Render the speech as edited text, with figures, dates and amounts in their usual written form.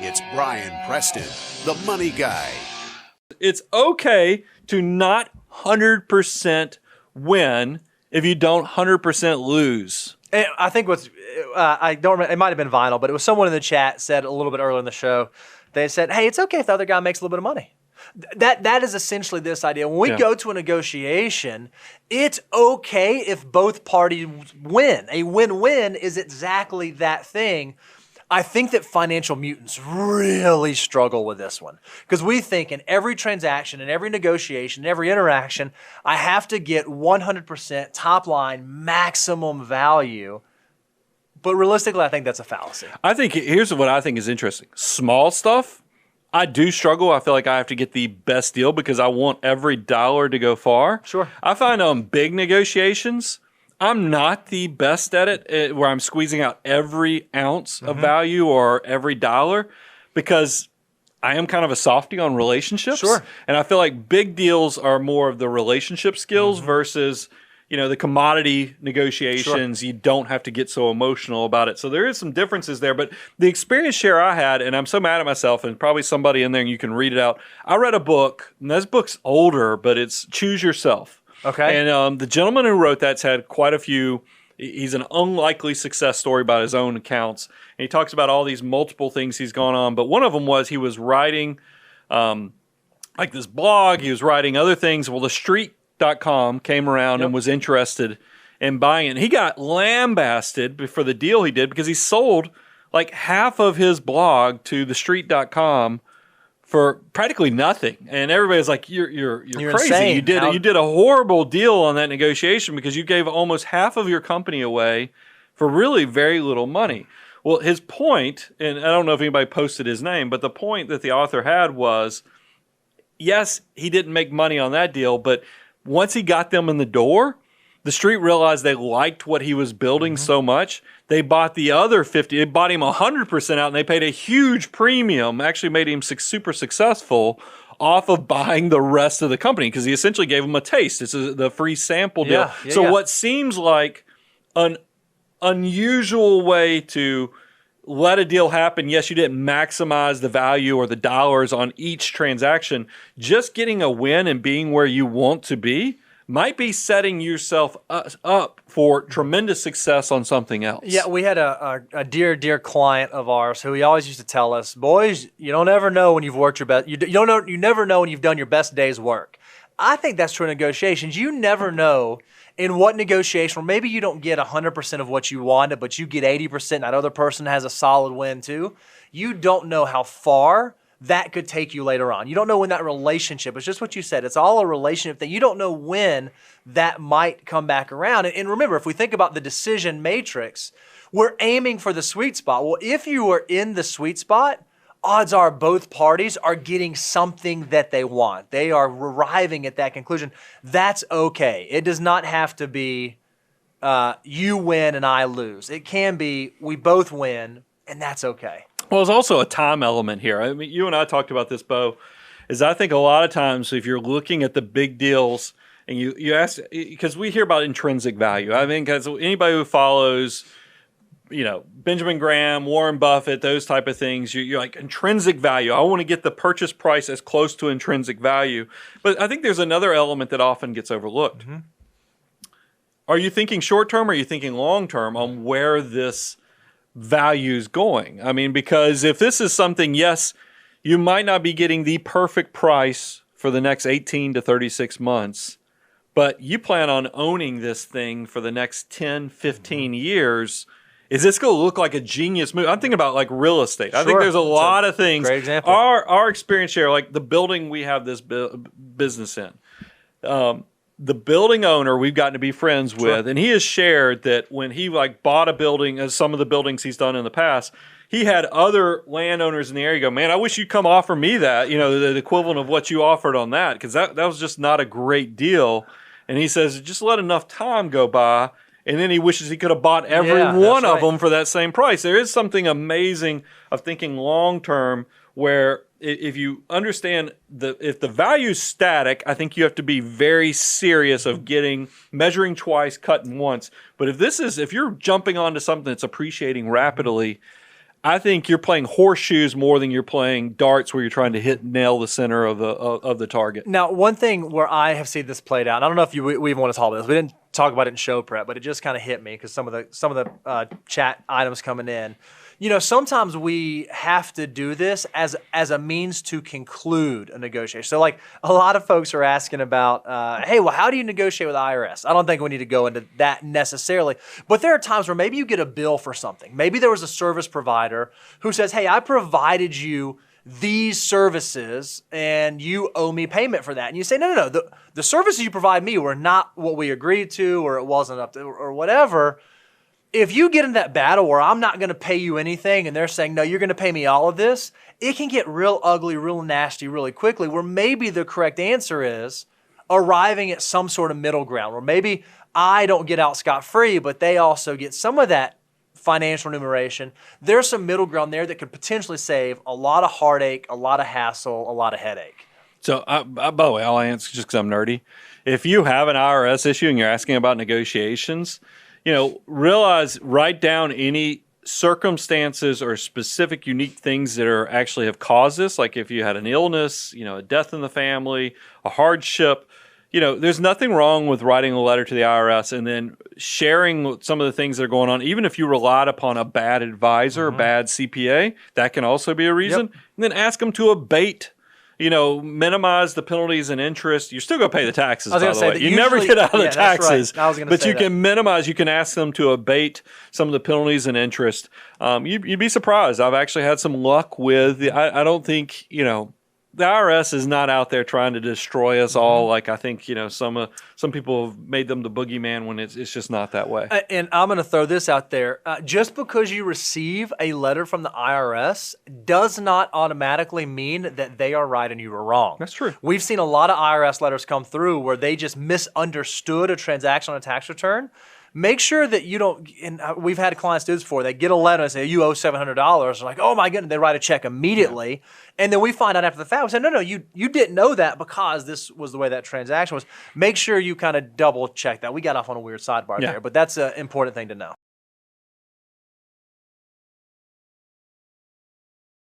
It's Brian Preston, the money guy. It's okay to not 100% win if you don't 100% lose. And I think I don't remember, it might have been Vinyl, but it was someone in the chat said a little bit earlier in the show, they said, hey, it's okay if the other guy makes a little bit of money. That is essentially this idea. When we go to a negotiation, it's okay if both parties win. A win-win is exactly that thing. I think that financial mutants really struggle with this one because we think in every transaction, in every negotiation, in every interaction, I have to get 100% top line maximum value. But realistically, I think that's a fallacy. I think here's what I think is interesting. Small stuff, I do struggle. I feel like I have to get the best deal because I want every dollar to go far. Sure. I find on big negotiations, I'm not the best at it where I'm squeezing out every ounce of value or every dollar because I am kind of a softie on relationships. Sure. And I feel like big deals are more of the relationship skills versus, the commodity negotiations. Sure. You don't have to get so emotional about it. So there is some differences there. But the experience share I had, and I'm so mad at myself, and probably somebody in there and you can read it out. I read a book, and this book's older, but it's Choose Yourself. Okay. And the gentleman who wrote that's had quite a few. He's an unlikely success story by his own accounts. And he talks about all these multiple things he's gone on. But one of them was he was writing like this blog. He was writing other things. Well, the street.com came around and was interested in buying it. And he got lambasted for the deal he did because he sold like half of his blog to the street.com for practically nothing. And everybody's like, you're crazy. Insane. You did a horrible deal on that negotiation because you gave almost half of your company away for really very little money. Well, his point, and I don't know if anybody posted his name, but the point that the author had was, yes, he didn't make money on that deal, but once he got them in the door, the street realized they liked what he was building so much. They bought the other 50. They bought him 100% out, and they paid a huge premium. Actually, made him super successful off of buying the rest of the company because he essentially gave them a taste. It's the free sample deal. What seems like an unusual way to let a deal happen. Yes, you didn't maximize the value or the dollars on each transaction. Just getting a win and being where you want to be might be setting yourself up for tremendous success on something else. Yeah, we had a dear client of ours who he always used to tell us, boys, you don't ever know when you've worked your best. You never know when you've done your best day's work. I think that's true in negotiations. You never know in what negotiation, or maybe you don't get 100% of what you wanted, but you get 80%, and that other person has a solid win too. You don't know how far that could take you later on. You don't know when that relationship, it's just what you said, it's all a relationship thing. You don't know when that might come back around. And remember, if we think about the decision matrix, we're aiming for the sweet spot. Well, if you are in the sweet spot, odds are both parties are getting something that they want. They are arriving at that conclusion. That's okay. It does not have to be you win and I lose. It can be we both win, and that's okay. Well, there's also a time element here. I mean, you and I talked about this, Bo, is I think a lot of times if you're looking at the big deals and you ask, because we hear about intrinsic value. I think as anybody who follows, Benjamin Graham, Warren Buffett, those type of things, you're like intrinsic value. I want to get the purchase price as close to intrinsic value. But I think there's another element that often gets overlooked. Are you thinking short term or are you thinking long term on where this values going? I mean, because if this is something, yes, you might not be getting the perfect price for the next 18 to 36 months, but you plan on owning this thing for the next 10, 15 years. Is this going to look like a genius move? I'm thinking about like real estate. I think there's a lot of things. Great example. Our experience here, like the building we have this business in, the building owner we've gotten to be friends with, and he has shared that when he bought a building, as some of the buildings he's done in the past, he had other landowners in the area go, man, I wish you'd come offer me that, the equivalent of what you offered on that, because that was just not a great deal. And he says, just let enough time go by, and then he wishes he could have bought every one of them for that same price. There is something amazing of thinking long term where if you understand if the value's static, I think you have to be very serious of measuring twice, cutting once. But if you're jumping onto something that's appreciating rapidly, I think you're playing horseshoes more than you're playing darts, where you're trying to nail the center of the target. Now, one thing where I have seen this played out, and I don't know if we even want to talk about this. We didn't talk about it in show prep, but it just kind of hit me because some of the chat items coming in. Sometimes we have to do this as a means to conclude a negotiation. So, like, a lot of folks are asking about, hey, well, how do you negotiate with IRS? I don't think we need to go into that necessarily, but there are times where maybe you get a bill for something. Maybe there was a service provider who says, hey, I provided you these services and you owe me payment for that. And you say, no. The services you provide me were not what we agreed to, or it wasn't up to, or whatever. If you get in that battle where I'm not going to pay you anything and they're saying, no, you're going to pay me all of this, it can get real ugly, real nasty really quickly, where maybe the correct answer is arriving at some sort of middle ground, where maybe I don't get out scot-free, but they also get some of that financial remuneration. There's some middle ground there that could potentially save a lot of heartache, a lot of hassle, a lot of headache. So, by the way, I'll answer just because I'm nerdy. If you have an IRS issue and you're asking about negotiations, write down any circumstances or specific unique things that are actually have caused this. Like if you had an illness, a death in the family, a hardship, there's nothing wrong with writing a letter to the IRS and then sharing some of the things that are going on. Even if you relied upon a bad advisor, a bad CPA, that can also be a reason. Yep. And then ask them to abate, minimize the penalties and interest. You're still going to pay the taxes, by the way. You never get out of the taxes, but you can minimize. You can ask them to abate some of the penalties and interest. You'd be surprised. I've actually had some luck with I don't think, the IRS is not out there trying to destroy us all. Like I think, some people have made them the boogeyman when it's just not that way. And I'm going to throw this out there. Just because you receive a letter from the IRS does not automatically mean that they are right and you are wrong. That's true. We've seen a lot of IRS letters come through where they just misunderstood a transaction on a tax return. Make sure that you don't, and we've had clients do this before, they get a letter and say, you owe $700. They're like, oh my goodness, they write a check immediately. Yeah. And then we find out after the fact, we say, no, you didn't know that because this was the way that transaction was. Make sure you kind of double check that. We got off on a weird sidebar there, but that's an important thing to know.